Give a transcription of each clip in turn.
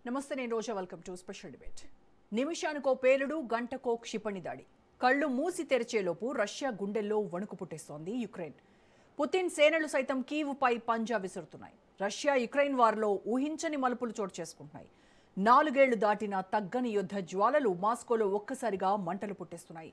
నమస్తే, నేను Roja. Welcome to special debate. నిమిషానికో పేలుడు, గంటకో క్షిపణి దాడి. కళ్ళు మూసి తెరిచేలోపు రష్యా గుండెల్లో వణుకు పుట్టిస్తోంది యుక్రెయిన్. పుతిన్ సేనలు సైతం కీవ్పై పంజా విసురుతున్నాయి. రష్యా యుక్రెయిన్ వార్లో ఊహించని మలుపులు చోటు చేసుకుంటున్నాయి. 4 ఏళ్లు దాటిన తగ్గని యుద్ధ జ్వాలలు మాస్కోలో ఒక్కసారిగా మంటలు పుట్టిస్తున్నాయి.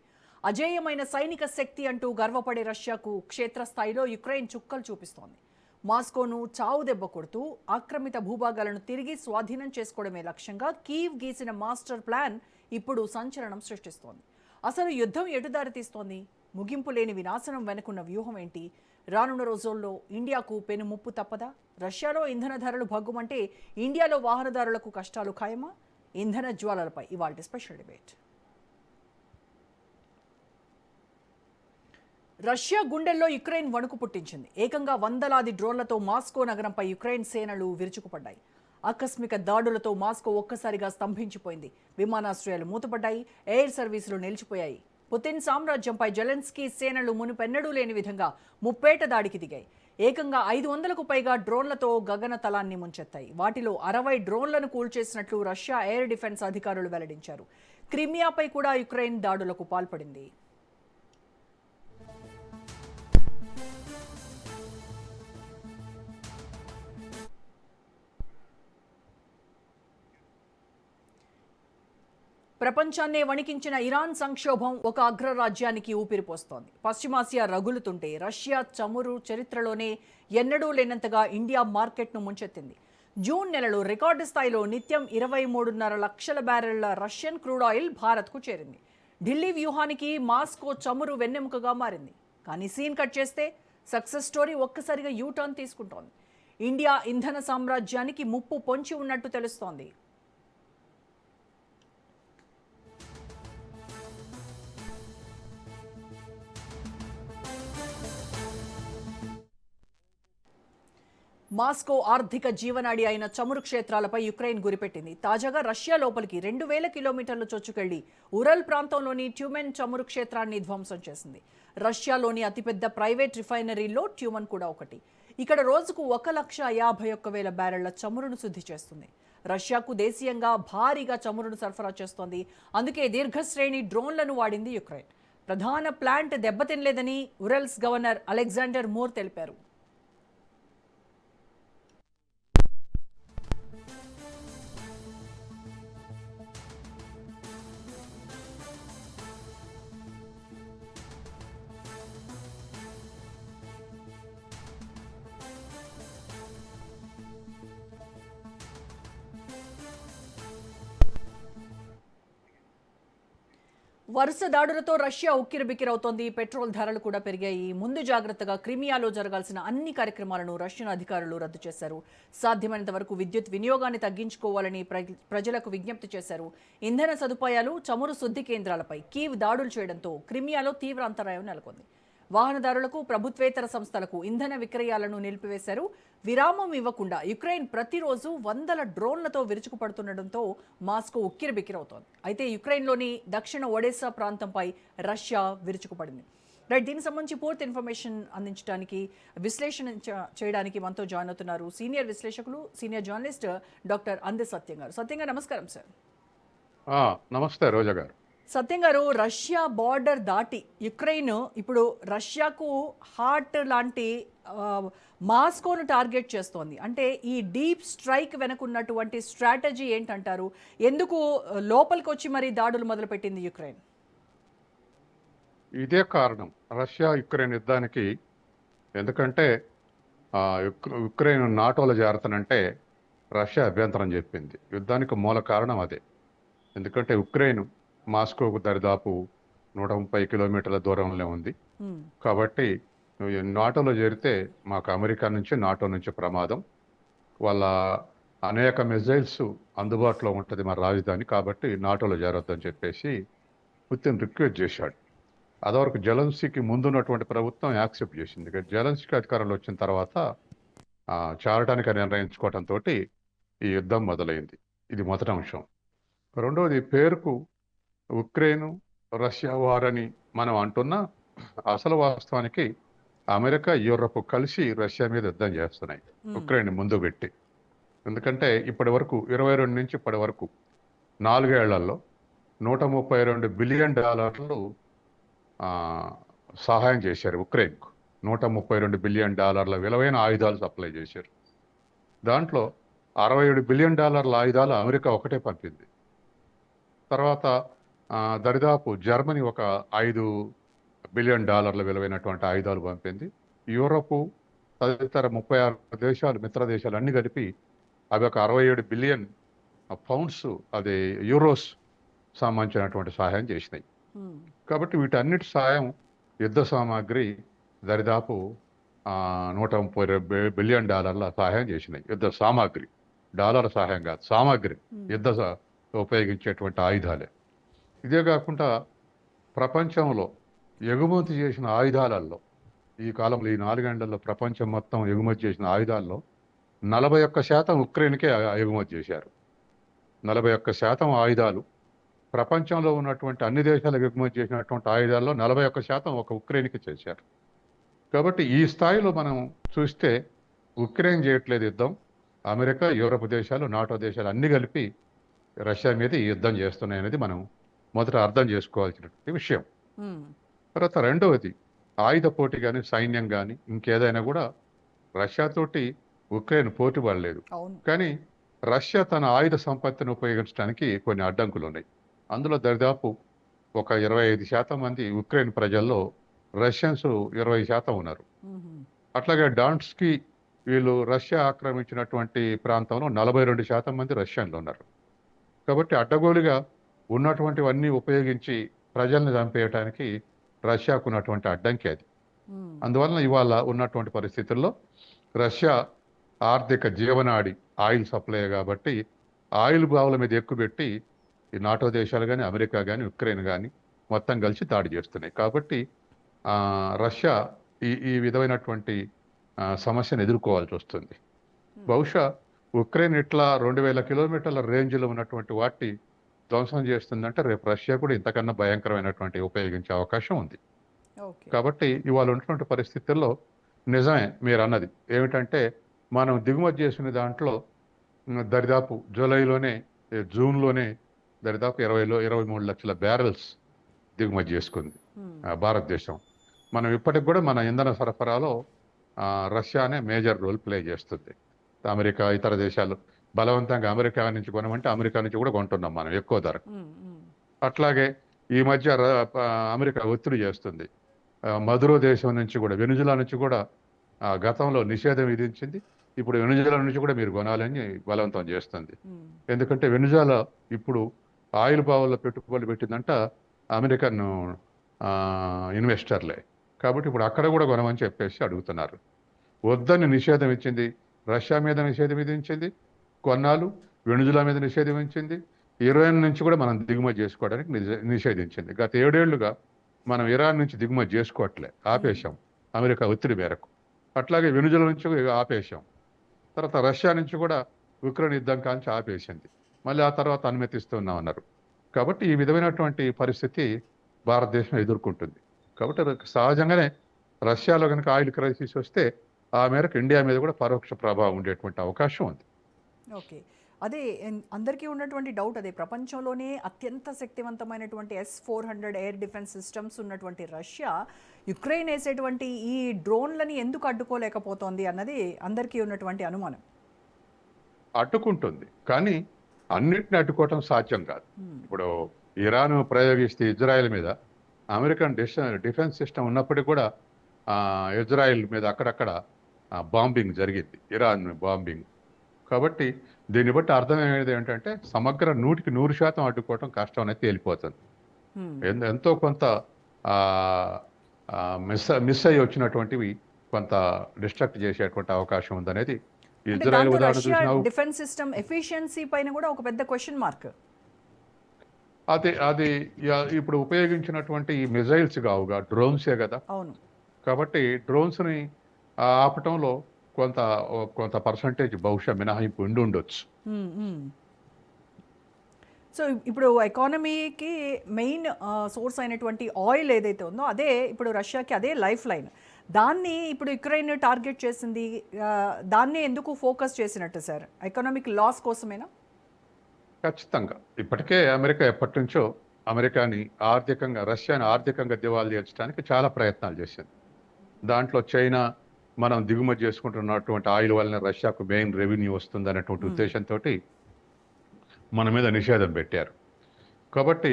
అజేయమైన సైనిక శక్తి అంటూ గర్వపడే రష్యాకు క్షేత్రస్థాయిలో యుక్రెయిన్ చుక్కలు చూపిస్తోంది. మాస్కోను చావు దెబ్బ కొడుతూ ఆక్రమిత భూభాగాలను తిరిగి స్వాధీనం చేసుకోవడమే లక్ష్యంగా కీవ్ గీసిన మాస్టర్ ప్లాన్ ఇప్పుడు సంచలనం సృష్టిస్తోంది. అసలు యుద్ధం ఎటు దారి తీస్తోంది? ముగింపు లేని వినాశనం వెనుకున్న వ్యూహం ఏంటి? రానున్న రోజుల్లో ఇండియాకు పెను ముప్పు తప్పదా? రష్యాలో ఇంధన ధరలు భగ్గుమంటే ఇండియాలో వాహనదారులకు కష్టాలు ఖాయమా? ఇంధన జ్వాలలపై ఇవాల్టి స్పెషల్ డిబేట్. రష్యా గుండెల్లో యుక్రెయిన్ వణుకు పుట్టించింది. ఏకంగా వందలాది డ్రోన్లతో మాస్కో నగరంపై యుక్రెయిన్ సేనలు విరుచుకుపడ్డాయి. ఆకస్మిక దాడులతో మాస్కో ఒక్కసారిగా స్తంభించిపోయింది. విమానాశ్రయాలు మూతపడ్డాయి, ఎయిర్ సర్వీసులు నిలిచిపోయాయి. పుతిన్ సామ్రాజ్యంపై జెలెన్స్కీ సేనలు మునుపెన్నడూ లేని విధంగా ముప్పేట దాడికి దిగాయి. ఏకంగా 500కు పైగా డ్రోన్లతో గగన తలాన్ని ముంచెత్తాయి. వాటిలో 60 డ్రోన్లను కూల్చేసినట్లు రష్యా ఎయిర్ డిఫెన్స్ అధికారులు వెల్లడించారు. క్రిమియాపై కూడా యుక్రెయిన్ దాడులకు పాల్పడింది. ప్రపంచాన్నే వణికించిన ఇరాన్ సంక్షోభం ఒక అగ్రరాజ్యానికి ఊపిరిపోస్తోంది. పశ్చిమాసియా రగులుతుంటే రష్యా చమురు చరిత్రలోనే ఎన్నడూ లేనంతగా ఇండియా మార్కెట్ను ముంచెత్తింది. జూన్ నెలలో రికార్డు స్థాయిలో నిత్యం 23.5 లక్షల బ్యారెళ్ల రష్యన్ క్రూడ్ ఆయిల్ భారత్కు చేరింది. ఢిల్లీ వ్యూహానికి మాస్కో చమురు వెన్నెముకగా మారింది. కానీ సీన్ కట్ చేస్తే సక్సెస్ స్టోరీ ఒక్కసారిగా యూటర్న్ తీసుకుంటోంది. ఇండియా ఇంధన సామ్రాజ్యానికి ముప్పు పొంచి ఉన్నట్టు తెలుస్తోంది. మాస్కో ఆర్థిక జీవనాడి అయిన చమురు క్షేత్రాలపై యుక్రెయిన్ గురిపెట్టింది. తాజాగా రష్యా లోపలికి 2000 కిలోమీటర్లు చొచ్చుకెళ్లి ఉరల్ ప్రాంతంలోని ట్యూమెన్ చమురు క్షేత్రాన్ని ధ్వంసం చేసింది. రష్యాలోని అతిపెద్ద ప్రైవేట్ రిఫైనరీల్లో ట్యూమెన్ కూడా ఒకటి. ఇక్కడ రోజుకు 1,51,000 బ్యారెళ్ల చమురును శుద్ధి చేస్తుంది. రష్యాకు దేశీయంగా భారీగా చమురును సరఫరా చేస్తోంది. అందుకే దీర్ఘశ్రేణి డ్రోన్లను వాడింది యుక్రెయిన్. ప్రధాన ప్లాంట్ దెబ్బతినలేదని ఉరల్స్ గవర్నర్ అలెగ్జాండర్ మూర్ తెలిపారు. వరుస దాడులతో రష్యా ఉక్కిరిబిక్కిరవుతోంది. పెట్రోల్ ధరలు కూడా పెరిగాయి. ముందు జాగ్రత్తగా క్రిమియాలో జరగాల్సిన అన్ని కార్యక్రమాలను రష్యన్ అధికారులు రద్దు చేశారు. సాధ్యమైనంత వరకు విద్యుత్ వినియోగాన్ని తగ్గించుకోవాలని ప్రజలకు విజ్ఞప్తి చేశారు. ఇంధన సదుపాయాలు, చమురు శుద్ధి కేంద్రాలపై కీవ్ దాడులు చేయడంతో క్రిమియాలో తీవ్ర అంతరాయం నెలకొంది. వాహనదారులకు, ప్రభుత్వేతర సంస్థలకు ఇంధన విక్రయాలను నిలిపివేశారు. విరామం ఇవ్వకుండా యుక్రెయిన్ ప్రతిరోజు వందల డ్రోన్లతో విరుచుకుపడుతుండటంతో మాస్కో ఉక్కిరిబిక్కిరవుతోంది. అయితే యుక్రెయిన్లోని దక్షిణ ఒడెసా ప్రాంతంపై రష్యా విరుచుకుపడింది. రైట్, దీనికి సంబంధించి పూర్తి ఇన్ఫర్మేషన్ అందించడానికి, విశ్లేషణ చేయడానికి మనతో జాయిన్ అవుతున్నారు సీనియర్ విశ్లేషకులు, సీనియర్ జర్నలిస్ట్ డాక్టర్ అందె సత్యం గారు. సత్యం గారు, నమస్కారం సార్. నమస్తే రోజా గారు. సత్యం గారు, రష్యా బార్డర్ దాటి యుక్రెయిన్ ఇప్పుడు రష్యాకు హార్ట్ లాంటి మాస్కోను టార్గెట్ చేస్తోంది. అంటే ఈ డీప్ స్ట్రైక్ వెనుకున్నటువంటి స్ట్రాటజీ ఏంటంటారు? ఎందుకు లోపలికి వచ్చి మరి దాడులు మొదలుపెట్టింది యుక్రెయిన్? ఇదే కారణం రష్యా యుక్రెయిన్ యుద్ధానికి. ఎందుకంటే యుక్రెయిన్ నాటోలో చేరతానంటే రష్యా అభ్యంతరం చెప్పింది. యుద్ధానికి మూల కారణం అదే. ఎందుకంటే యుక్రెయిన్ మాస్కోకు దరిదాపు 130 కిలోమీటర్ల దూరంలో ఉంది. కాబట్టి నాటోలో చేరితే మాకు అమెరికా నుంచి, నాటో నుంచి ప్రమాదం. వాళ్ళ అనేక మిజైల్స్ అందుబాటులో ఉంటుంది మన రాజధాని. కాబట్టి నాటోలో చేరొద్దని చెప్పేసి పుతిన్ రిక్వెస్ట్ చేశాడు. అదివరకు జెలెన్స్కీకి ముందున్నటువంటి ప్రభుత్వం యాక్సెప్ట్ చేసింది. జెలెన్స్కీ అధికారంలో వచ్చిన తర్వాత చేరడానికి నిర్ణయించుకోవడంతో ఈ యుద్ధం మొదలైంది. ఇది మొదటి అంశం. రెండవది, పేరుకు ఉక్రెయిన్ రష్యా వార్ అని మనం అంటున్నా, అసలు వాస్తవానికి అమెరికా, యూరప్ కలిసి రష్యా మీద యుద్ధం చేస్తున్నాయి, ఉక్రెయిన్ ముందు పెట్టి. ఎందుకంటే ఇప్పటి వరకు 22 నుంచి ఇప్పటి వరకు 4 ఏళ్లలో $132 బిలియన్ ఆ, సహాయం చేశారు ఉక్రెయిన్కు. $132 బిలియన్ విలువైన ఆయుధాలు సప్లై చేశారు. దాంట్లో $67 బిలియన్ ఆయుధాలు అమెరికా ఒకటే పంపింది. తర్వాత దరిదాపు జర్మనీ ఒక $5 బిలియన్ విలువైనటువంటి ఆయుధాలు పంపింది. యూరోపు తదితర 36 దేశాలు, మిత్ర దేశాలు అన్ని కలిపి అవి ఒక 67 బిలియన్ పౌండ్స్, అది యూరోస్ సంబంధించినటువంటి సహాయం చేసినాయి. కాబట్టి వీటన్నిటి సహాయం, యుద్ధ సామాగ్రి దరిదాపు $132 బిలియన్ సహాయం చేసినాయి. యుద్ధ సామాగ్రి, డాలర్ సహాయం కాదు, సామాగ్రి, యుద్ధ ఉపయోగించేటువంటి ఆయుధాలే. ఇదే కాకుండా ప్రపంచంలో ఎగుమతి చేసిన ఆయుధాలలో ఈ కాలంలో, ఈ 4 ఏళ్లలో ప్రపంచం మొత్తం ఎగుమతి చేసిన ఆయుధాల్లో 41% ఉక్రెయిన్కే ఎగుమతి చేశారు. 41% ఆయుధాలు ప్రపంచంలో ఉన్నటువంటి అన్ని దేశాలకు ఎగుమతి చేసినటువంటి ఆయుధాల్లో 41% ఒక ఉక్రెయిన్కి చేశారు. కాబట్టి ఈ స్థాయిలో మనం చూస్తే ఉక్రెయిన్ చేయట్లేదు యుద్ధం, అమెరికా, యూరప్ దేశాలు, నాటో దేశాలు అన్ని కలిపి రష్యా మీద ఈ యుద్ధం చేస్తున్నాయనేది మనం మొదట అర్థం చేసుకోవాల్సినటువంటి విషయం. తర్వాత రెండవది, ఆయుధ పోటీ కానీ, సైన్యం కానీ, ఇంకేదైనా కూడా రష్యాతోటి ఉక్రెయిన్ పోటీ పడలేదు. కానీ రష్యా తన ఆయుధ సంపత్తిని ఉపయోగించడానికి కొన్ని అడ్డంకులు ఉన్నాయి. అందులో దరిదాపు ఒక 25% మంది ఉక్రెయిన్ ప్రజల్లో రష్యన్స్ 20% ఉన్నారు. అట్లాగే డాన్స్కి వీళ్ళు రష్యా ఆక్రమించినటువంటి ప్రాంతంలో 42% మంది రష్యన్లు ఉన్నారు. కాబట్టి అడ్డగోలుగా ఉన్నటువంటివన్నీ ఉపయోగించి ప్రజల్ని చంపేయటానికి రష్యాకు ఉన్నటువంటి అడ్డంకి అది. అందువలన ఇవాళ ఉన్నటువంటి పరిస్థితుల్లో రష్యా ఆర్థిక జీవనాడి ఆయిల్ సప్లై కాబట్టి ఆయిల్ బావుల మీద ఎక్కుపెట్టి ఈ నాటో దేశాలు కానీ, అమెరికా కానీ, ఉక్రెయిన్ కానీ మొత్తం కలిసి దాడి చేస్తున్నాయి. కాబట్టి రష్యా ఈ ఈ విధమైనటువంటి సమస్యను ఎదుర్కోవాల్సి వస్తుంది. బహుశా ఉక్రెయిన్ ఇట్లా 2000 కిలోమీటర్ల రేంజ్లో ఉన్నటువంటి వాటి ధ్వంసం చేస్తుందంటే రేపు రష్యా కూడా ఇంతకన్నా భయంకరమైనటువంటి ఉపయోగించే అవకాశం ఉంది. కాబట్టి ఇవాళ ఉన్నటువంటి పరిస్థితుల్లో నిజమే మీరు అన్నది ఏమిటంటే, మనం దిగుమతి చేసిన దాంట్లో దరిదాపు జూన్లోనే దరిదాపు 23 లక్షల బ్యారెల్స్ దిగుమతి చేసుకుంది భారతదేశం. మనం ఇప్పటికి కూడా మన ఇంధన సరఫరాలో రష్యానే మేజర్ రోల్ ప్లే చేస్తుంది. అమెరికా, ఇతర దేశాలు బలవంతంగా అమెరికా నుంచి కొనమంటే అమెరికా నుంచి కూడా కొంటున్నాం మనం ఎక్కువ ధర. అట్లాగే ఈ మధ్య అమెరికా ఒత్తిడి చేస్తుంది. మదురో దేశం నుంచి కూడా, వెనుజులా నుంచి కూడా గతంలో నిషేధం విధించింది. ఇప్పుడు వెనుజులా నుంచి కూడా మీరు కొనాలని బలవంతం చేస్తుంది. ఎందుకంటే వెనుజులా ఇప్పుడు ఆయిల్ బావుల్లో పెట్టుబడులు పెట్టిందంట అమెరికన్ ఇన్వెస్టర్లే. కాబట్టి ఇప్పుడు అక్కడ కూడా కొనమని చెప్పేసి అడుగుతున్నారు. వద్దని నిషేధం ఇచ్చింది, రష్యా మీద నిషేధం విధించింది, కొన్నాళ్ళు వెనుజులా మీద నిషేధం ఇచ్చింది, ఇరాన్ నుంచి కూడా మనం దిగుమతి చేసుకోవడానికి నిషేధించింది. గత 7 ఏళ్లుగా మనం ఇరాన్ నుంచి దిగుమతి చేసుకోవట్లే, ఆపేశాం అమెరికా ఒత్తిడి మేరకు. అట్లాగే వెనుజులా నుంచి ఆపేశాం. తర్వాత రష్యా నుంచి కూడా ఉక్రెయిన్ యుద్ధం కాంచి ఆపేసింది. మళ్ళీ ఆ తర్వాత అనుమతిస్తున్నాం అన్నారు. కాబట్టి ఈ విధమైనటువంటి పరిస్థితి భారతదేశం ఎదుర్కొంటుంది. కాబట్టి సహజంగానే రష్యాలో కనుక ఆయిల్ క్రైసిస్ వస్తే ఆ మేరకు ఇండియా మీద కూడా పరోక్ష ప్రభావం ఉండేటువంటి అవకాశం ఉంది. ఓకే, అదే అందరికీ ఉన్నటువంటి డౌట్ అదే. ప్రపంచంలోనే అత్యంత శక్తివంతమైనటువంటి S-400 ఎయిర్ డిఫెన్స్ సిస్టమ్స్ ఉన్నటువంటి రష్యా యుక్రెయిన్ వేసేటువంటి ఈ డ్రోన్లని ఎందుకు అడ్డుకోలేకపోతోంది అన్నది అందరికీ ఉన్నటువంటి అనుమానం. అడ్డుకుంటుంది, కానీ అన్నిటిని అడ్డుకోవటం సాధ్యం కాదు. ఇప్పుడు ఇరాన్ ప్రయోగిస్తే ఇజ్రాయెల్ మీద అమెరికన్ డిఫెన్స్ సిస్టమ్ ఉన్నప్పటికీ కూడా ఇజ్రాయెల్ మీద అక్కడక్కడ బాంబింగ్ జరిగింది, ఇరాన్ బాంబింగ్. కాబట్టి దీన్ని బట్టి అర్థమయ్యేది ఏంటంటే సమగ్ర 100% అడ్డుకోవటం కష్టం అనేది తేలిపోతుంది. ఎంతో కొంత మిస్ అయ్యి వచ్చినటువంటివి కొంత డిస్ట్రక్ట్ చేసేటువంటి అవకాశం ఉందనేది ఇజ్రాయెల్ ఉదాహరణ చూసినా. డిఫెన్స్ సిస్టమ్ ఎఫిషియన్సీ పైన కూడా ఒక పెద్ద క్వశ్చన్ మార్క్. అది ఇప్పుడు ఉపయోగించినటువంటి ఈ మిజైల్స్ కావుగా, డ్రోన్సే కదా. అవును. కాబట్టి డ్రోన్స్ని ఆపటంలో కొంత పర్సంటేజ్ బహుశా మినహాయింపు ఉండి ఉండొచ్చు. సో ఇప్పుడు ఎకానమీకి మెయిన్ సోర్స్ అయినటువంటి ఆయిల్ ఏదైతే ఉందో అదే ఇప్పుడు రష్యాకి అదే లైఫ్ లైన్. దాన్ని ఇప్పుడు యుక్రెయిన్ టార్గెట్ చేసింది. దాన్ని ఎందుకు ఫోకస్ చేసినట్టు సార్? Economic loss కోసమేనా? ఖచ్చితంగా ఇప్పటికే అమెరికా ఎప్పటి నుంచో రష్యాని ఆర్థికంగా దివాళా తీర్చడానికి చాలా ప్రయత్నాలు చేసింది. దాంట్లో చైనా మనం దిగుమతి చేసుకుంటున్నటువంటి ఆయిల్ వలన రష్యాకు మెయిన్ రెవెన్యూ వస్తుంది అనేటువంటి ఉద్దేశంతో మన మీద నిషేధం పెట్టారు. కాబట్టి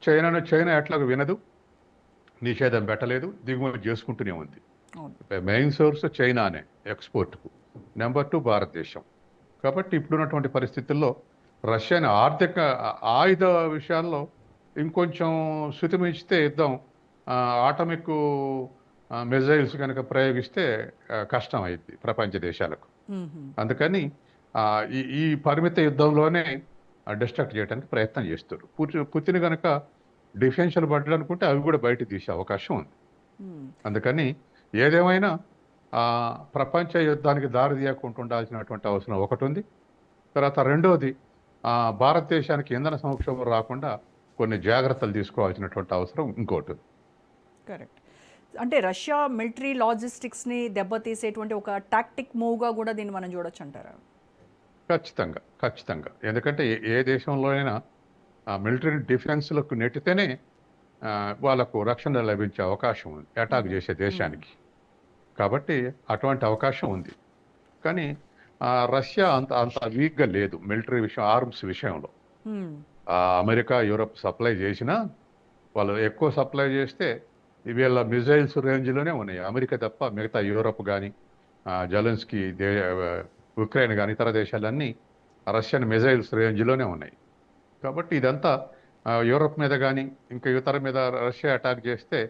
చైనా ఎట్లాగో వినదు, నిషేధం పెట్టలేదు, దిగుమతి చేసుకుంటూనే ఉంది. మెయిన్ సోర్స్ చైనానే ఎక్స్పోర్ట్కు, నెంబర్ 2 భారతదేశం. కాబట్టి ఇప్పుడున్నటువంటి పరిస్థితుల్లో రష్యాని ఆయుధ విషయాల్లో ఇంకొంచెం శృతిమించితే యుద్ధం, ఆటమిక్ మిజైల్స్ కనుక ప్రయోగిస్తే కష్టం అయింది ప్రపంచ దేశాలకు. అందుకని ఈ పరిమిత యుద్ధంలోనే డిస్ట్రక్ట్ చేయడానికి ప్రయత్నం చేస్తారు. పుతిన్ కనుక డిఫెన్షియల్ బడ్జెట్ అనుకుంటే అవి కూడా బయట తీసే అవకాశం ఉంది. అందుకని ఏదేమైనా ప్రపంచ యుద్ధానికి దారి తీయకుండా ఉండాల్సినటువంటి అవసరం ఒకటి ఉంది. తర్వాత రెండోది, భారతదేశానికి ఇంధన సంక్షోభం రాకుండా కొన్ని జాగ్రత్తలు తీసుకోవాల్సినటువంటి అవసరం ఇంకోటి ఉంది. కరెక్ట్. అంటే రష్యా మిలిటరీ లాజిస్టిక్స్ని దెబ్బతీసేటువంటి ఒక టాక్టిక్ మూవ్గా కూడా దీన్ని మనం చూడొచ్చు అంటారా? ఖచ్చితంగా. ఎందుకంటే ఏ దేశంలోనైనా మిలిటరీ డిఫెన్స్లకు నెట్టితేనే వాళ్ళకు రక్షణ లభించే అవకాశం ఉంది అటాక్ చేసే దేశానికి. కాబట్టి అటువంటి అవకాశం ఉంది. కానీ రష్యా అంత వీక్గా లేదు మిలిటరీ విషయం, ఆర్మ్స్ విషయంలో. అమెరికా, యూరప్ సప్లై చేసినా వాళ్ళు ఎక్కువ సప్లై చేస్తే వీళ్ళ మిజైల్స్ రేంజ్లోనే ఉన్నాయి. అమెరికా తప్ప మిగతా యూరప్ కానీ, జెలెన్స్కీ ఉక్రెయిన్ కానీ ఇతర దేశాలన్నీ రష్యన్ మిజైల్స్ రేంజ్లోనే ఉన్నాయి. కాబట్టి ఇదంతా యూరప్ మీద కానీ ఇంకా ఇతర మీద రష్యా అటాక్ చేస్తే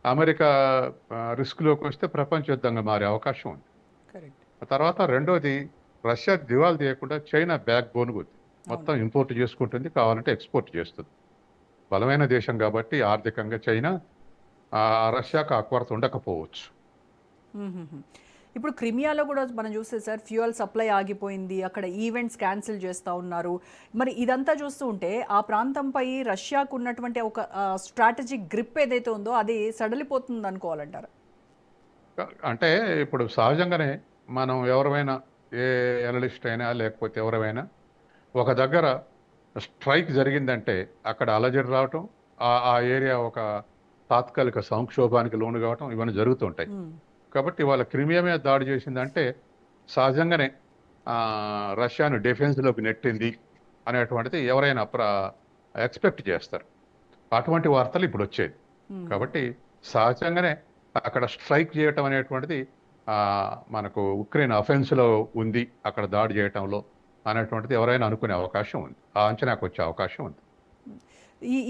అమెరికా రిస్క్లోకి వస్తే ప్రపంచ యుద్ధంగా మారే అవకాశం ఉంది. తర్వాత రెండోది, రష్యా దివాళా తీయకుండా చైనా బ్యాక్ బోన్ ఉంది. మొత్తం ఇంపోర్ట్ చేసుకుంటుంది, కావాలంటే ఎక్స్పోర్ట్ చేస్తుంది. బలమైన దేశం కాబట్టి ఆర్థికంగా చైనా, రష్యాకు ఆ కొరత ఉండకపోవచ్చు. ఇప్పుడు క్రిమియాలో కూడా మనం చూస్తే సార్, ఫ్యూయల్ సప్లై ఆగిపోయింది, అక్కడ ఈవెంట్స్ క్యాన్సిల్ చేస్తూ ఉన్నారు. మరి ఇదంతా చూస్తూ ఉంటే ఆ ప్రాంతంపై రష్యాకు ఉన్నటువంటి ఒక స్ట్రాటజిక్ గ్రిప్ ఏదైతే ఉందో అది సడలిపోతుంది అనుకోవాలంటారా? అంటే ఇప్పుడు సహజంగానే మనం ఎవరైనా, ఏ అనలిస్ట్ అయినా లేకపోతే ఎవరైనా ఒక దగ్గర స్ట్రైక్ జరిగిందంటే అక్కడ అలజడి రావటం, ఆ ఏరియా ఒక తాత్కాలిక సంక్షోభానికి లోను కావటం ఇవన్నీ జరుగుతుంటాయి. కాబట్టి వాళ్ళ క్రిమియా మీద దాడి చేసిందంటే సహజంగానే రష్యాను డిఫెన్స్లోకి నెట్టింది అనేటువంటిది ఎవరైనా ఎక్స్పెక్ట్ చేస్తారు. అటువంటి వార్తలు ఇప్పుడు వచ్చేది. కాబట్టి సహజంగానే అక్కడ స్ట్రైక్ చేయటం అనేటువంటిది మనకు ఉక్రెయిన్ అఫెన్స్లో ఉంది, అక్కడ దాడి చేయటంలో అనేటువంటిది ఎవరైనా అనుకునే అవకాశం ఉంది, ఆ అంచనాకు వచ్చే అవకాశం ఉంది.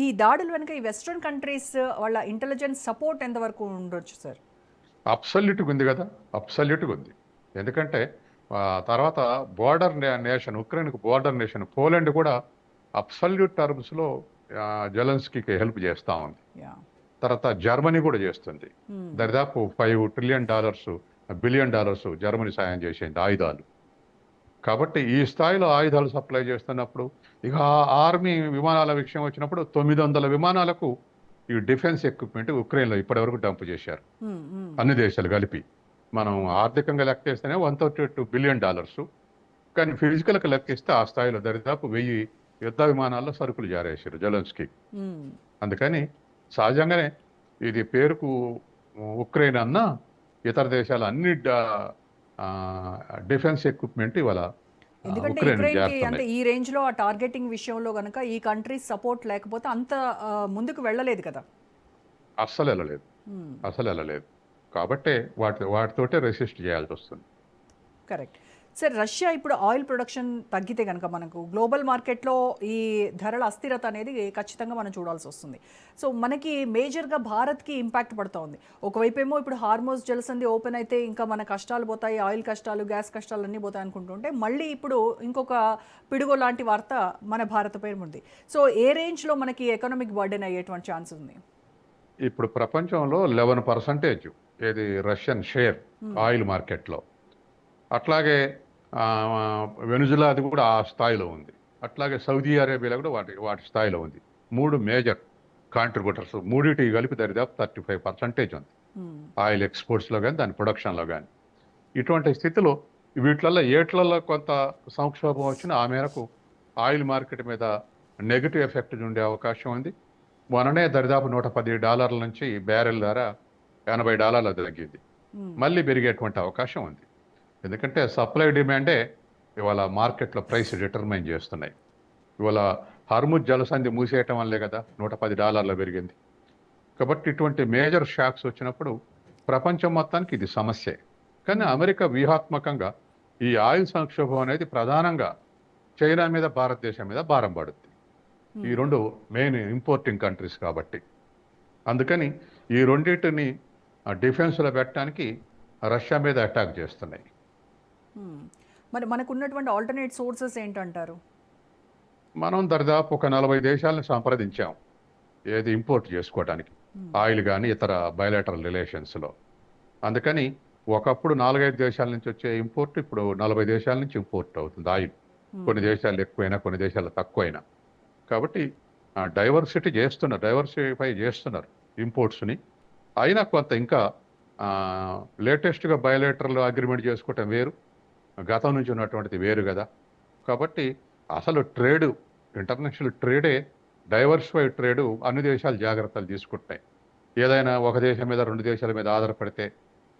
ఈ దాడుల వెనుక ఈ వెస్ట్రన్ కంట్రీస్ వాళ్ళ ఇంటెలిజెన్స్ సపోర్ట్ ఎంతవరకు ఉండొచ్చు సార్? అబ్సల్యూట్గా ఉంది కదా, అబ్సల్యూట్గా ఉంది. ఎందుకంటే తర్వాత బోర్డర్ నేషన్, ఉక్రెయిన్కు బోర్డర్ నేషన్ పోలాండ్ కూడా అబ్సల్యూట్ టర్మ్స్లో జెలెన్స్కీకి హెల్ప్ చేస్తూ ఉంది. తర్వాత జర్మనీ కూడా చేస్తుంది. దరిదాపు $5 బిలియన్ జర్మనీ సాయం చేసింది ఆయుధాలు. కాబట్టి ఈ స్థాయిలో ఆయుధాలు సప్లై చేస్తున్నప్పుడు ఇక ఆర్మీ విమానాల విషయం వచ్చినప్పుడు 900 విమానాలకు ఈ డిఫెన్స్ ఎక్విప్మెంట్ ఉక్రెయిన్లో ఇప్పటివరకు డంప్ చేశారు, అన్ని దేశాలు కలిపి. మనం ఆర్థికంగా లెక్కేస్తేనే $132 బిలియన్, కానీ ఫిజికల్గా లెక్కిస్తే ఆ స్థాయిలో దరిదాపు 1000 యుద్ధ విమానాల్లో సరుకులు జారేశారు జెలెన్స్కీ. అందుకని సహజంగానే ఇది పేరుకు ఉక్రెయిన్ అన్న ఇతర దేశాల అన్ని డిఫెన్స్ ఎక్విప్మెంట్ ఇవాళ ఎందుకంటే యుక్రెయిన్కి అంటే ఈ రేంజ్లో ఆ టార్గెటింగ్ విషయంలో కనుక ఈ కంట్రీ సపోర్ట్ లేకపోతే అంత ముందుకు వెళ్ళలేదు కదా. అస్సలు వెళ్ళలేదు. కాబట్టే వాటితోటే రెసిస్ట్ చేయాల్సి వస్తుంది. Correct sir. రష్యా ఇప్పుడు ఆయిల్ ప్రొడక్షన్ తగ్గితే కనుక మనకు గ్లోబల్ మార్కెట్లో ఈ ధరల అస్థిరత అనేది ఖచ్చితంగా మనం చూడాల్సి వస్తుంది. సో మనకి మేజర్గా భారత్కి ఇంపాక్ట్ పడుతూ ఉంది. ఒకవైపు ఏమో ఇప్పుడు హార్మోస్ జలసంధి ఓపెన్ అయితే ఇంకా మన కష్టాలు పోతాయి, ఆయిల్ కష్టాలు, గ్యాస్ కష్టాలు అన్నీ పోతాయి అనుకుంటుంటే మళ్ళీ ఇప్పుడు ఇంకొక పిడుగు లాంటి వార్త మన భారత పేరు ఉంది. సో ఏ రేంజ్లో మనకి ఎకనామిక్ బర్డెన్ అయ్యేటువంటి ఛాన్స్ ఉంది? ఇప్పుడు ప్రపంచంలో 11% ఏది రష్యన్ షేర్ ఆయిల్ మార్కెట్లో. అట్లాగే వెనుజులా అది కూడా ఆ స్థాయిలో ఉంది. అట్లాగే సౌదీ అరేబియాలో కూడా వాటి స్థాయిలో ఉంది. 3 మేజర్ కాంట్రిబ్యూటర్స్, మూడింటికి కలిపి దరిదాపు 35% ఉంది. ఆయిల్ ఎక్స్పోర్ట్స్లో కానీ దాని ప్రొడక్షన్లో కానీ. ఇటువంటి స్థితిలో ఏట్లలో కొంత సంక్షోభం వచ్చినా ఆ మేరకు ఆయిల్ మార్కెట్ మీద నెగిటివ్ ఎఫెక్ట్ ఉండే అవకాశం ఉంది. మొన్ననే దరిదాపు $110 నుంచి బ్యారెల్ ధర $80 తగ్గింది. మళ్ళీ పెరిగేటువంటి అవకాశం ఉంది. ఎందుకంటే సప్లై డిమాండే ఇవాళ మార్కెట్లో ప్రైస్ డిటర్మైన్ చేస్తున్నాయి. ఇవాళ హర్ముజ్ జలసంధి మూసేయటం వల్లే కదా $110 పెరిగింది. కాబట్టి ఇటువంటి మేజర్ షాక్స్ వచ్చినప్పుడు ప్రపంచం మొత్తానికి ఇది సమస్యే. కానీ అమెరికా వ్యూహాత్మకంగా ఈ ఆయిల్ సంక్షోభం అనేది ప్రధానంగా చైనా మీద, భారతదేశం మీద భారం పడుతుంది. ఈ రెండు మెయిన్ ఇంపోర్టింగ్ కంట్రీస్ కాబట్టి. అందుకని ఈ రెండింటిని డిఫెన్స్లో పెట్టడానికి రష్యా మీద అటాక్ చేస్తున్నాయి. మరి మనకు ఉన్నటువంటి ఆల్టర్నేట్ సోర్సెస్ ఏంటంటారు? మనం దరిదాపు ఒక 40 దేశాలను సంప్రదించాం ఏది ఇంపోర్ట్ చేసుకోవడానికి, ఆయిల్ కానీ ఇతర బయలాటరల్ రిలేషన్స్లో. అందుకని ఒకప్పుడు 4-5 దేశాల నుంచి వచ్చే ఇంపోర్ట్ ఇప్పుడు 40 దేశాల నుంచి ఇంపోర్ట్ అవుతుంది ఆయిల్. కొన్ని దేశాలు ఎక్కువైనా కొన్ని దేశాలు తక్కువైనా. కాబట్టి డైవర్సిఫై చేస్తున్నారు ఇంపోర్ట్స్ని. అయినా కొంత ఇంకా లేటెస్ట్గా బయలాటరల్ అగ్రిమెంట్ చేసుకోవటం వేరు, గతం నుంచి ఉన్నటువంటిది వేరు కదా. కాబట్టి అసలు ఇంటర్నేషనల్ ట్రేడే, డైవర్సిఫైడ్ ట్రేడు అన్ని దేశాలు జాగ్రత్తలు తీసుకుంటున్నాయి. ఏదైనా ఒక దేశం మీద 2 దేశాల మీద ఆధారపడితే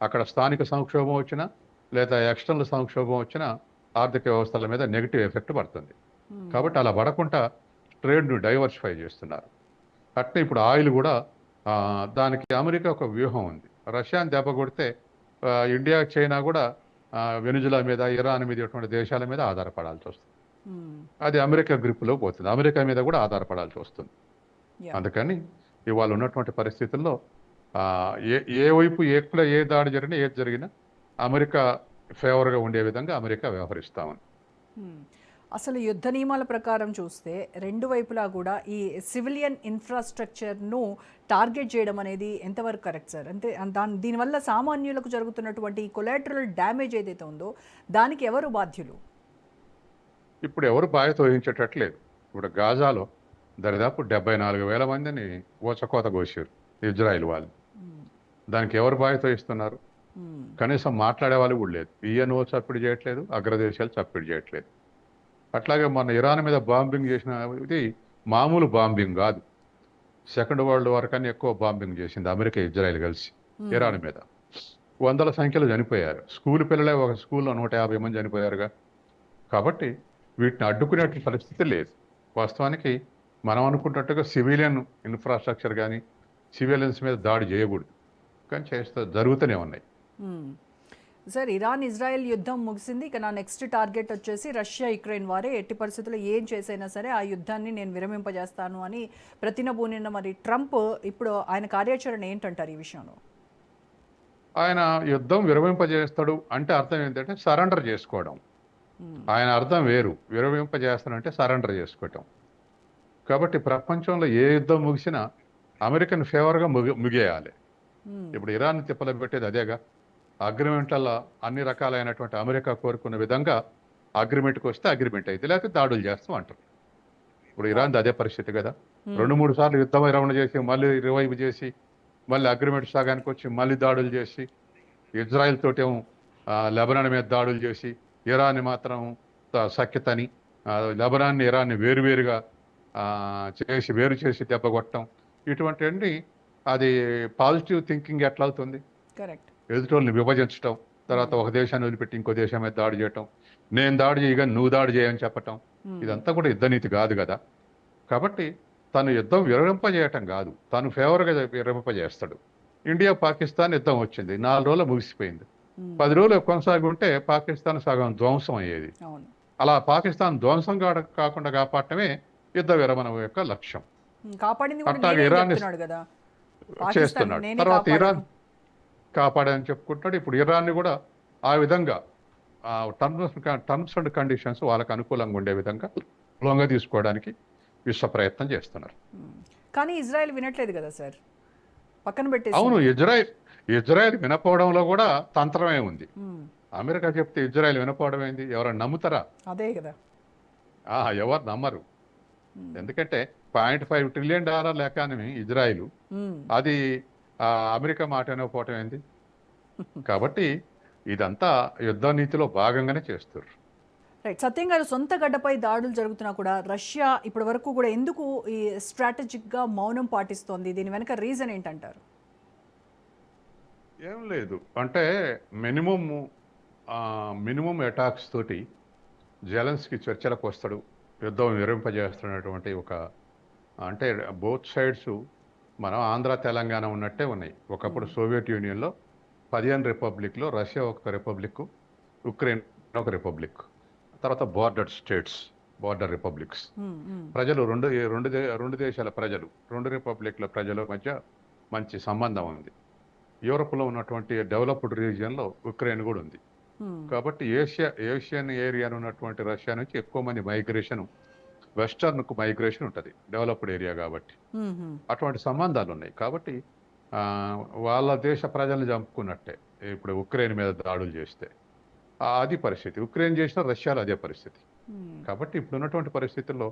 అక్కడ స్థానిక సంక్షోభం వచ్చినా లేదా ఎక్స్టర్నల్ సంక్షోభం వచ్చినా ఆర్థిక వ్యవస్థల మీద నెగిటివ్ ఎఫెక్ట్ పడుతుంది. కాబట్టి అలా పడకుండా ట్రేడ్ను డైవర్సిఫై చేస్తున్నారు. అట్నే ఇప్పుడు ఆయిల్ కూడా దానికి అమెరికా ఒక వ్యూహం ఉంది. రష్యాని దెబ్బ కొడితే ఇండియా, చైనా కూడా వెనుజులా మీద, ఇరాన్ మీద ఇటువంటి దేశాల మీద ఆధారపడాల్సి వస్తుంది. అది అమెరికా గ్రిప్లో పోతుంది. అమెరికా మీద కూడా ఆధారపడాల్సి వస్తుంది. అందుకని ఇవాళ ఉన్నటువంటి పరిస్థితుల్లో ఏ వైపు ఎక్కడ ఏ దాడి జరిగినా ఏది జరిగినా అమెరికా ఫేవర్గా ఉండే విధంగా అమెరికా వ్యవహరిస్తామని. అసలు యుద్ధ నియమాల ప్రకారం చూస్తే రెండు వైపులా కూడా ఈ సివిలియన్ ఇన్ఫ్రాస్ట్రక్చర్ను టార్గెట్ చేయడం అనేది ఎంతవరకు కరెక్ట్ సార్? అంటే దీనివల్ల సామాన్యులకు జరుగుతున్నటువంటి కొలాటరల్ డ్యామేజ్ ఏదైతే ఉందో దానికి ఎవరు బాధ్యులు? ఇప్పుడు ఎవరు బాధ్యత వహించేటట్లేదు. ఇప్పుడు గాజాలో దరిదాపు 74,000 మందిని ఊచకోత కోసారు ఇజ్రాయిల్ వాళ్ళు. దానికి ఎవరు బాధ్యత వహిస్తున్నారు? కనీసం మాట్లాడే వాళ్ళు కూడా లేదు. ఈఎన్ఓ చప్పిడి చేయట్లేదు, అగ్రదేశాలు చప్పిడి చేయట్లేదు. అట్లాగే మన ఇరాన్ మీద బాంబింగ్ చేసిన ఇది మామూలు బాంబింగ్ కాదు. సెకండ్ వరల్డ్ వార్ కన్నా ఎక్కువ బాంబింగ్ చేసింది అమెరికా, ఇజ్రాయిల్ కలిసి ఇరాన్ మీద. వందల సంఖ్యలో చనిపోయారు. స్కూల్ పిల్లలే ఒక స్కూల్లో 150 మంది చనిపోయారుగా. కాబట్టి వీటిని అడ్డుకునే పరిస్థితి లేదు. వాస్తవానికి మనం అనుకున్నట్టుగా సివిలియన్ ఇన్ఫ్రాస్ట్రక్చర్ కానీ సివిలియన్స్ మీద దాడి చేయకూడదు, కానీ జరుగుతూనే ఉన్నాయి. సార్, ఇరాన్ ఇజ్రాయెల్ యుద్ధం ముగిసింది. ఇక నా నెక్స్ట్ టార్గెట్ వచ్చేసి రష్యా యుక్రెయిన్ వారే. ఎట్టి పరిస్థితుల్లో ఏం చేసైనా సరే ఆ యుద్ధాన్ని నేను విరమింపజేస్తాను అని ప్రతినబూనిన మరి ట్రంప్ ఇప్పుడు ఆయన కార్యాచరణ ఏంటంటారు ఈ విషయంలో? ఆయన యుద్ధం విరమింపజేస్తాడు అంటే అర్థం ఏంటంటే సరెండర్ చేసుకోవడం. ఆయన అర్థం వేరు. విరమింపజేస్తానంటే సరెండర్ చేసుకోవటం. కాబట్టి ప్రపంచంలో ఏ యుద్ధం ముగిసినా అమెరికన్ ఫేవర్గా ముగియాలి. ఇప్పుడు ఇరాన్ తిప్పలు పెట్టేది అదేగా. అగ్రిమెంట్లలో అన్ని రకాలైనటువంటి అమెరికా కోరుకున్న విధంగా అగ్రిమెంట్కి వస్తే అగ్రిమెంట్ అయితే, లేకపోతే దాడులు చేస్తాం అంటారు. ఇప్పుడు ఇరాన్ అదే పరిస్థితి కదా. 2-3 సార్లు యుద్ధం విరమణ చేసి మళ్ళీ రివైవ్ చేసి మళ్ళీ అగ్రిమెంట్ సాగానికి వచ్చి మళ్ళీ దాడులు చేసి, ఇజ్రాయెల్ తోటేమో లెబనాన్ మీద దాడులు చేసి, ఇరాన్ని మాత్రం సఖ్యతని, లెబనాన్ని ఇరాన్ని వేరువేరుగా వేరు చేసి దెబ్బ కొట్టడం, ఇటువంటివన్నీ అది పాజిటివ్ థింకింగ్ ఎట్లా అవుతుంది? కరెక్ట్. ఎదుటోళ్ళని విభజించడం, తర్వాత ఒక దేశాన్ని వదిలిపెట్టి ఇంకో దేశం మీద దాడి చేయటం, నేను దాడి చేయగా నువ్వు దాడి చేయని చెప్పటం, ఇదంతా కూడా యుద్ధనీతి కాదు కదా. కాబట్టి తను యుద్ధం విరమింపజేయటం కాదు, తను ఫేవర్గా విరమింపజేస్తాడు. ఇండియా పాకిస్తాన్ యుద్ధం వచ్చింది, 4 రోజులు ముగిసిపోయింది. 10 రోజులు కొనసాగి ఉంటే పాకిస్తాన్ సగం ధ్వంసం అయ్యేది. అలా పాకిస్తాన్ ధ్వంసం కాకుండా కాపాడటమే యుద్ధ విరమణ యొక్క లక్ష్యం. అట్లాగే ఇరాన్ చేస్తున్నాడు. తర్వాత ఇరాన్ కాపాడని చెప్పుకుంటున్నాడు. ఇప్పుడు ఇరాన్ని కూడా ఆ విధంగా టర్మ్స్ అండ్ కండిషన్స్ వాళ్ళకి అనుకూలంగా ఉండే విధంగా లొంగ తీసుకోవడానికి విశ్వ ప్రయత్నం చేస్తున్నారు. కానీ ఇజ్రాయెల్ వినట్లేదు కదా సార్, పక్కన పెట్టి. అవును, ఇజ్రాయెల్ వినపోవడంలో కూడా తంత్రమే ఉంది. అమెరికా చెప్తే ఇజ్రాయెల్ వినపోవడం ఏంది? ఎవరైనా నమ్ముతారా? అదే కదా. ఎవరు నమ్మరు. ఎందుకంటే $0.5 ట్రిలియన్ ఎకానమీ ఇజ్రాయిల్. అది ఆ అమెరికా మాట వినకపోవటం ఏంది? కాబట్టి ఇదంతా యుద్ధ నీతిలో భాగంగానే చేస్తారు. రైట్. సత్యం గారు, సొంత గడ్డపై దాడులు జరుగుతున్నా కూడా రష్యా ఇప్పటి వరకు కూడా ఎందుకు ఈ స్ట్రాటజిక్గా మౌనం పాటిస్తోంది? దీని వెనక రీజన్ ఏంటంటారు? ఏం లేదు అంటే మినిమం మినిమం అటాక్స్ తోటి జెలెన్స్కీ చర్చలకు వస్తాడు, యుద్ధం విరమింపజేస్తున్నటువంటి ఒక అంటే బోత్ సైడ్స్ మనం ఆంధ్ర తెలంగాణ ఉన్నట్టే ఉన్నాయి. ఒకప్పుడు సోవియట్ యూనియన్లో 15 రిపబ్లిక్లో రష్యా ఒక రిపబ్లిక్, ఉక్రెయిన్ ఒక రిపబ్లిక్, తర్వాత బోర్డర్ స్టేట్స్, బోర్డర్ రిపబ్లిక్స్. ప్రజలు రెండు దేశాల ప్రజలు, రెండు రిపబ్లిక్ల ప్రజల మధ్య మంచి సంబంధం ఉంది. యూరోప్లో ఉన్నటువంటి డెవలప్డ్ రీజియన్లో ఉక్రెయిన్ కూడా ఉంది. కాబట్టి ఏషియన్ ఏరియా ఉన్నటువంటి రష్యా నుంచి ఎక్కువ మంది మైగ్రేషన్ వెస్టర్న్కు మైగ్రేషన్ ఉంటుంది, డెవలప్డ్ ఏరియా కాబట్టి. అటువంటి సంబంధాలు ఉన్నాయి. కాబట్టి వాళ్ళ దేశ ప్రజలను చంపుకున్నట్టే ఇప్పుడు ఉక్రెయిన్ మీద దాడులు చేస్తే అది పరిస్థితి. ఉక్రెయిన్ చేసిన రష్యాలో అదే పరిస్థితి. కాబట్టి ఇప్పుడు ఉన్నటువంటి పరిస్థితుల్లో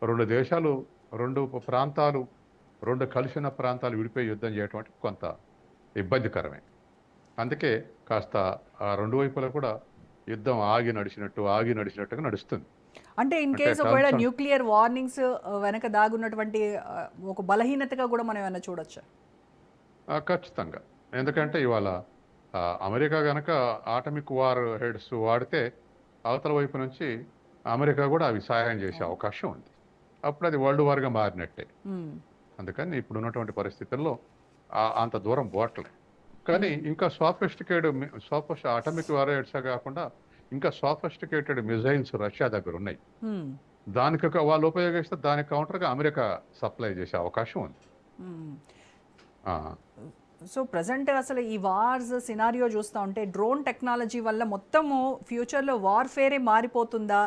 రెండు దేశాలు, రెండు ప్రాంతాలు, రెండు కలిసిన ప్రాంతాలు విడిపోయి యుద్ధం చేయటం కొంత ఇబ్బందికరమే. అందుకే కాస్త ఆ రెండు వైపులా కూడా యుద్ధం ఆగి నడిచినట్టుగా నడుస్తుంది. అంటే ఇన్ అంటే కేస్ ఒకవేళ న్యూక్లియర్ వార్నింగ్స్ వెనక దాగున్నటువంటి ఒక బలహీనతగా కూడా మనం ఏమైనా చూడొచ్చా? ఖచ్చితంగా. ఎందుకంటే ఇవాళ అమెరికా గనక ఆటమిక్ వార్ హెడ్స్ వాడితే అవతల వైపు నుంచి అమెరికా కూడా అవి సహాయం చేసే అవకాశం ఉంది. అప్పుడు అది వరల్డ్ వార్గా మారినట్టే. అందుకని ఇప్పుడు ఉన్నటువంటి పరిస్థితుల్లో అంత దూరం పోవట్లేదు. కానీ ఇంకా ఆటమిక్ వార్ హెడ్స్ కాకుండా ఇంకా సోఫిస్టికేటెడ్ మిజైల్స్ రష్యా దగ్గర ఉన్నాయి. దానికి వాళ్ళు ఉపయోగిస్తే దానికి కౌంటర్గా అమెరికా సప్లై చేసే అవకాశం ఉంది. సో ప్రజెంట్ అసలు ఈ వార్స్ సినారియో చూస్తూ ఉంటే డ్రోన్ టెక్నాలజీ వల్ల మొత్తము ఫ్యూచర్లో వార్ఫేరే మారిపోతుందా?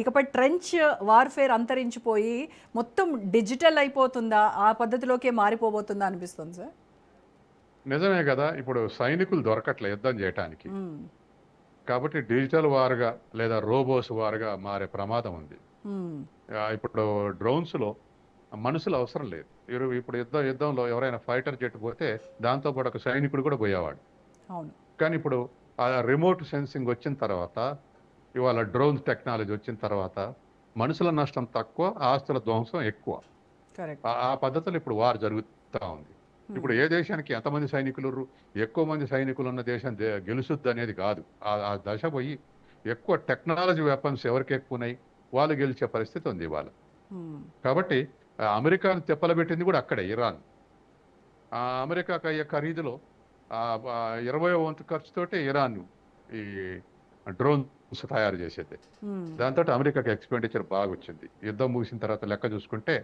ఇకపై ట్రెంచ్ వార్ఫేర్ అంతరించిపోయి మొత్తం డిజిటల్ అయిపోతుందా? ఆ పద్ధతిలోకే మారిపోబోతుందా అనిపిస్తుంది సార్? నిజమే కదా. ఇప్పుడు సైనికులు దొరకట్లే యుద్ధం చేయటానికి. కాబట్టి డిజిటల్ వార్గా లేదా రోబోస్ వార్గా మారే ప్రమాదం ఉంది. ఇప్పుడు డ్రోన్స్లో మనుషులు అవసరం లేదు. ఇప్పుడు యుద్ధంలో ఎవరైనా ఫైటర్ జెట్ పోతే దాంతో పాటు ఒక సైనికుడు కూడా పోయేవాడు. కానీ ఇప్పుడు ఆ రిమోట్ సెన్సింగ్ వచ్చిన తర్వాత, ఇవాళ డ్రోన్ టెక్నాలజీ వచ్చిన తర్వాత మనుషుల నష్టం తక్కువ, ఆస్తుల ధ్వంసం ఎక్కువ. ఆ పద్ధతిలో ఇప్పుడు వార్ జరుగుతూ ఉంది. ఇప్పుడు ఏ దేశానికి ఎంతమంది సైనికులు, ఎక్కువ మంది సైనికులు ఉన్న దేశం గెలుసుద్ది అనేది కాదు. ఆ దశ పోయి ఎక్కువ టెక్నాలజీ వెపన్స్ ఎవరికి ఎక్కువ ఉన్నాయి వాళ్ళు గెలిచే పరిస్థితి ఉంది ఇవాళ. కాబట్టి అమెరికాను తిప్పలబెట్టింది కూడా అక్కడే ఇరాన్. అమెరికాకు అయ్యే ఖరీదులో 20వ వంతు ఖర్చుతోటి ఇరాన్ ఈ డ్రోన్స్ తయారు చేసేది. దాంతో అమెరికాకి ఎక్స్పెండిచర్ బాగా వచ్చింది. యుద్ధం ముగిసిన తర్వాత లెక్క చూసుకుంటే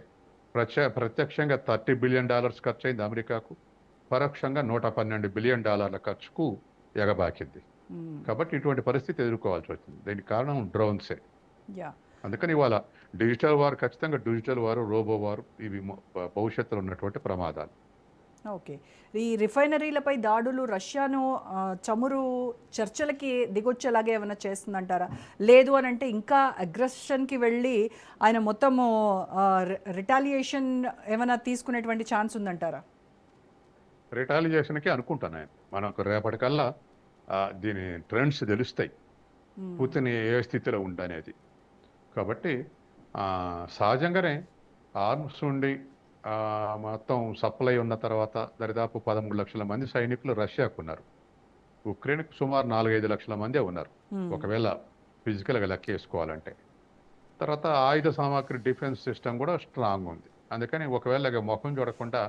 ప్రత్యక్షంగా $30 బిలియన్ ఖర్చు అయింది అమెరికాకు, పరోక్షంగా $112 బిలియన్ ఖర్చుకు ఎగబాకింది. కాబట్టి ఇటువంటి పరిస్థితి ఎదుర్కోవాల్సి వచ్చింది. దీనికి కారణం డ్రోన్సే. అందుకని ఇవాళ డిజిటల్ వార్, ఖచ్చితంగా డిజిటల్ వారు, రోబో వారు, ఇవి భవిష్యత్తులో ఉన్నటువంటి ప్రమాదాలు. ఓకే. ఈ రిఫైనరీలపై దాడులు రష్యాను చమురు చర్చలకి దిగొచ్చేలాగా ఏమైనా చేస్తుందంటారా? లేదు అని అంటే ఇంకా అగ్రెషన్కి వెళ్ళి ఆయన మొత్తము రిటాలియేషన్ ఏమైనా తీసుకునేటువంటి ఛాన్స్ ఉందంటారా? రిటాలియేషన్కి అనుకుంటాను ఆయన. మనకు రేపటికల్లా దీని ట్రెండ్స్ తెలుస్తాయి, పుతిన్ ఏ స్థితిలో ఉండనేది. కాబట్టి సహజంగానే ఆర్మ్స్ ఉండి మొత్తం సప్లై ఉన్న తర్వాత దరిదాపు 13 లక్షల మంది సైనికులు రష్యాకు ఉన్నారు. ఉక్రెయిన్కు సుమారు 4-5 లక్షల మందే ఉన్నారు ఒకవేళ ఫిజికల్గా లెక్కేసుకోవాలంటే. తర్వాత ఆయుధ సామాగ్రి డిఫెన్స్ సిస్టమ్ కూడా స్ట్రాంగ్ ఉంది. అందుకని ఒకవేళ ముఖం చూడకుండా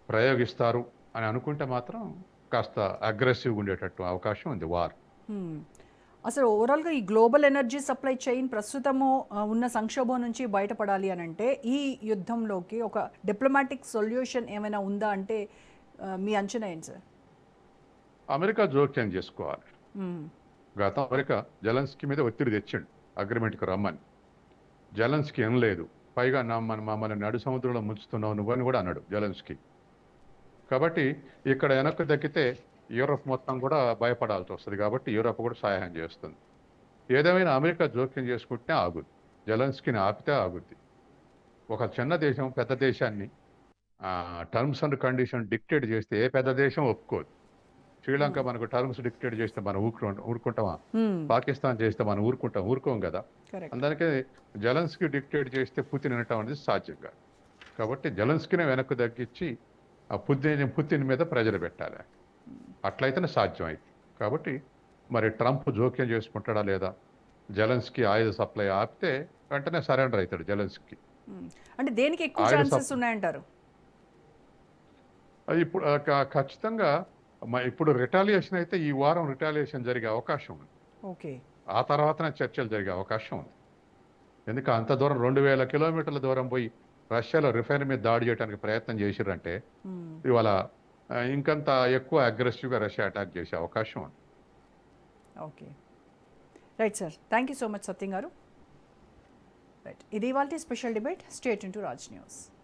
ప్రయోగిస్తారు అని అనుకుంటే మాత్రం కాస్త అగ్రెసివ్గా ఉండేటట్టు అవకాశం ఉంది వార్. అసలు ఓవరాల్గా ఈ గ్లోబల్ ఎనర్జీ సప్లై చైన్ ప్రస్తుతము ఉన్న సంక్షోభం నుంచి బయటపడాలి అని అంటే ఈ యుద్ధంలోకి ఒక డిప్లొమాటిక్ సొల్యూషన్ ఏమైనా ఉందా అంటే మీ అంచనా ఏంటి సార్? అమెరికా జోక్యం చేసుకోవాలి. గత అమెరికా జెలెన్స్కీ మీద ఒత్తిడి తెచ్చిండు అగ్రిమెంట్కి రమ్మని. జెలెన్స్కీ ఏం లేదు, పైగా మమ్మల్ని నడు సముద్రంలో ముంచుతున్నావు నువ్వని కూడా అన్నాడు జెలెన్స్కీ. కాబట్టి ఇక్కడ వెనక్కి దక్కితే యూరప్ మొత్తం కూడా భయపడాల్సి వస్తుంది. కాబట్టి యూరప్ కూడా సహాయం చేస్తుంది. ఏదేమైనా అమెరికా జోక్యం చేసుకుంటే ఆగుద్ది, జెలెన్స్కీని ఆపితే ఆగుద్ది. ఒక చిన్న దేశం పెద్ద దేశాన్ని టర్మ్స్ అండ్ కండిషన్ డిక్టేట్ చేస్తే ఏ పెద్ద దేశం ఒప్పుకోదు. శ్రీలంక మనకు టర్మ్స్ డిక్టేట్ చేస్తే మనం ఊరుకుంటామా? పాకిస్తాన్ చేస్తే మనం ఊరుకోం కదా. కరెక్ట్. అందుకే జెలెన్స్కీ డిక్టేట్ చేస్తే పుతిన్ వినటం అనేది సాధ్యం కాదు. కాబట్టి జెలెన్స్కీనే వెనక్కు తగ్గించి ఆ పుతిన్ మీద ప్రెజర్ పెట్టాలి. అట్లయితేనే సాధ్యం అయింది. కాబట్టి మరి ట్రంప్ జోక్యం చేసుకుంటాడా లేదా? జెలెన్స్కీ ఆయుధ సప్లై ఆపితే వెంటనే సరెండర్ అవుతాడు జెలెన్స్కీ. అంటే దేనికి ఎక్కువ ఆయుధ ఛాన్సెస్ సప్ ఉన్నాయంటారు? అది ఇప్పుడు ఖచ్చితంగా ఇప్పుడు రిటాలియేషన్ అయితే ఈ వారం రిటాలియేషన్ జరిగే అవకాశం ఉంది. ఓకే. ఆ తర్వాతనే చర్చలు జరిగే అవకాశం ఉంది. ఎందుకంటే అంత దూరం 2000 కిలోమీటర్ల దూరం పోయి రష్యాలో రిఫైనరీ మీద దాడి చేయడానికి ప్రయత్నం చేసిరంటే ఇవాళ ఇంకంత ఎక్కువ అగ్రెసివ్గా రష్యా అటాక్ చేసే అవకాశం ఉంది. Okay, right sir. Thank you so much Satyam గారు. రైట్, ఇది ఇవాల్టి special debate. Stay tune to Raj news.